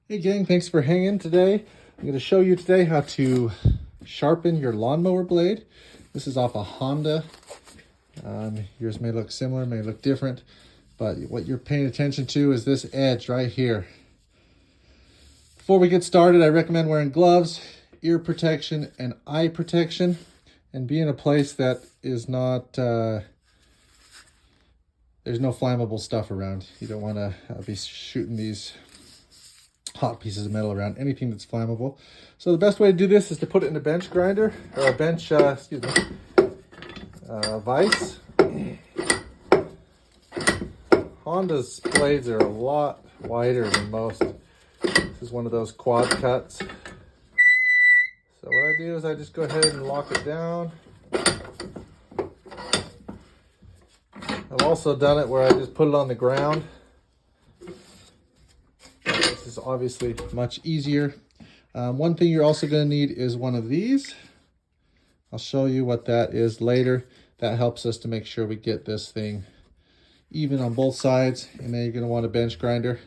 Hey gang, thanks for hanging today. I'm going to show you today how to sharpen your lawnmower blade. This is off a Honda. Yours may look similar, may look different, but what you're paying attention to is this edge right here. Before we get started, I recommend wearing gloves, ear protection, and eye protection, and be in a place that is not, there's no flammable stuff around. You don't want to be shooting these hot pieces of metal around anything that's flammable. So the best way to do this is to put it in a bench grinder or a bench, vise. Honda's blades are a lot wider than most. This is one of those quad cuts. So what I do is I just go ahead and lock it down. I've also done it where I just put it on the ground. This is obviously much easier. One thing you're also going to need is one of these. I'll show you what that is later. That helps us to make sure we get this thing even on both sides. And then you're going to want a bench grinder.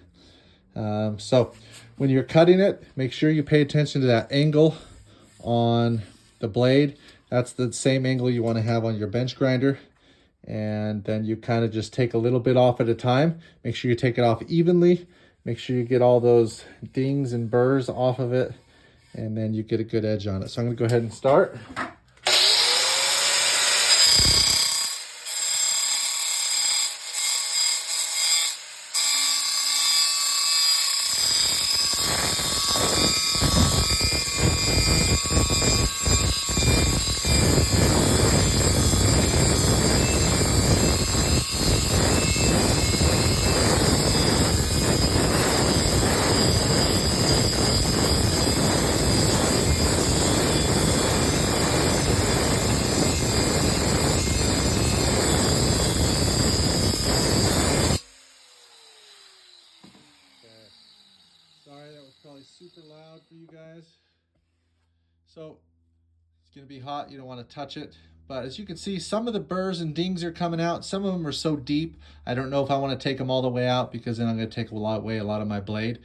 So when you're cutting it, make sure you pay attention to that angle on the blade. That's the same angle you want to have on your bench grinder. And then you kind of just take a little bit off at a time. Make sure you take it off evenly. Make sure you get all those dings and burrs off of it, and then you get a good edge on it. So I'm going to go ahead and start. Sorry, that was probably super loud for you guys. So it's going to be hot. You don't want to touch it. But as you can see, some of the burrs and dings are coming out. Some of them are so deep, I don't know if I want to take them all the way out, because then I'm going to take away a lot of my blade.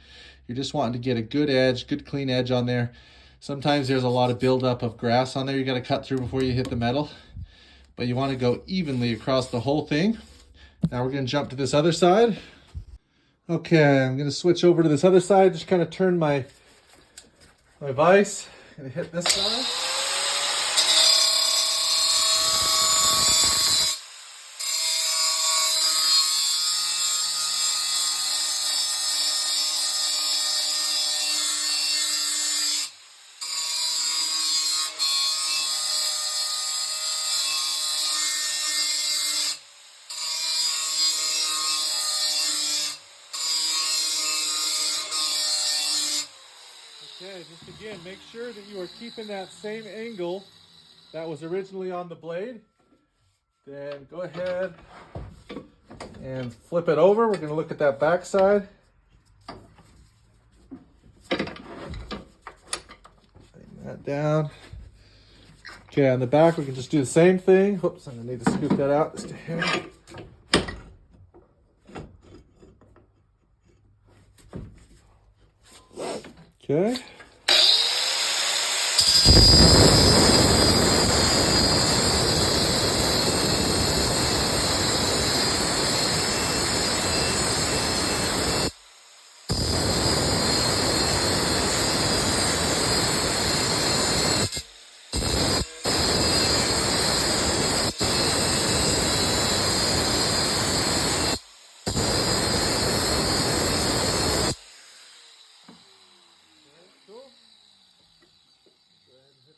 You're just wanting to get a good edge, good clean edge on there. Sometimes there's a lot of buildup of grass on there you got to cut through before you hit the metal. But you want to go evenly across the whole thing. Now we're going to jump to this other side. Okay, I'm going to switch over to this other side. Just kind of turn my vise. I'm going to hit this side. Okay, just again, make sure that you are keeping that same angle that was originally on the blade. Then go ahead and flip it over. We're going to look at that back side. Bring that down. Okay, on the back we can just do the same thing. Whoops, I'm going to need to scoop that out just a hair. Okay.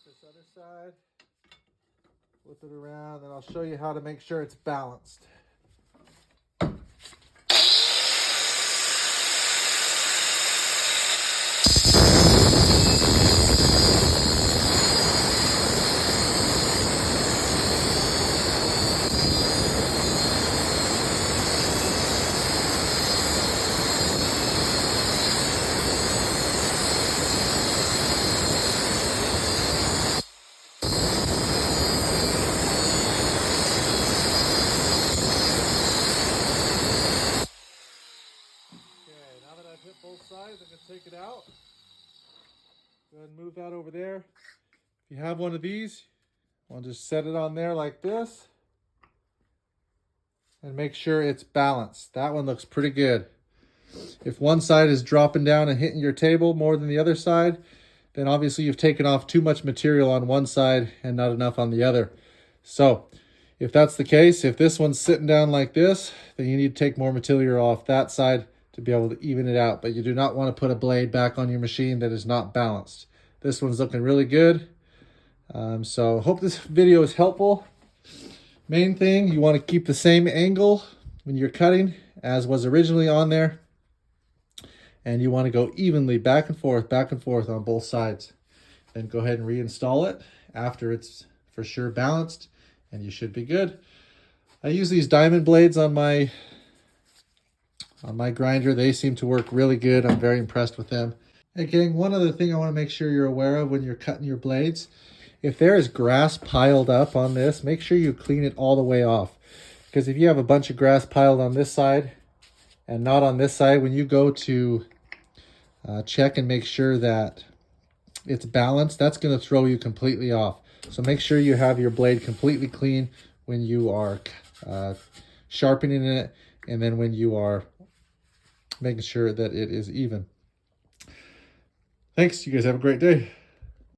This other side, flip it around, and I'll show you how to make sure it's balanced. out. Go ahead and move that over there. If you have one of these, I'll just set it on there like this. And make sure it's balanced. That one looks pretty good. If one side is dropping down and hitting your table more than the other side, then obviously you've taken off too much material on one side and not enough on the other. So if that's the case, if this one's sitting down like this, then you need to take more material off that side to be able to even it out. But you do not want to put a blade back on your machine that is not balanced. This one's looking really good. So hope this video is helpful. Main thing, you want to keep the same angle when you're cutting as was originally on there. And you want to go evenly back and forth on both sides. Then go ahead and reinstall it after it's for sure balanced, and you should be good. I use these diamond blades on my grinder. They seem to work really good. I'm very impressed with them. Again, one other thing I want to make sure you're aware of when you're cutting your blades, if there is grass piled up on this, make sure you clean it all the way off. Because if you have a bunch of grass piled on this side and not on this side, when you go to check and make sure that it's balanced, that's going to throw you completely off. So make sure you have your blade completely clean when you are sharpening it, and then when you are making sure that it is even. Thanks. You guys have a great day.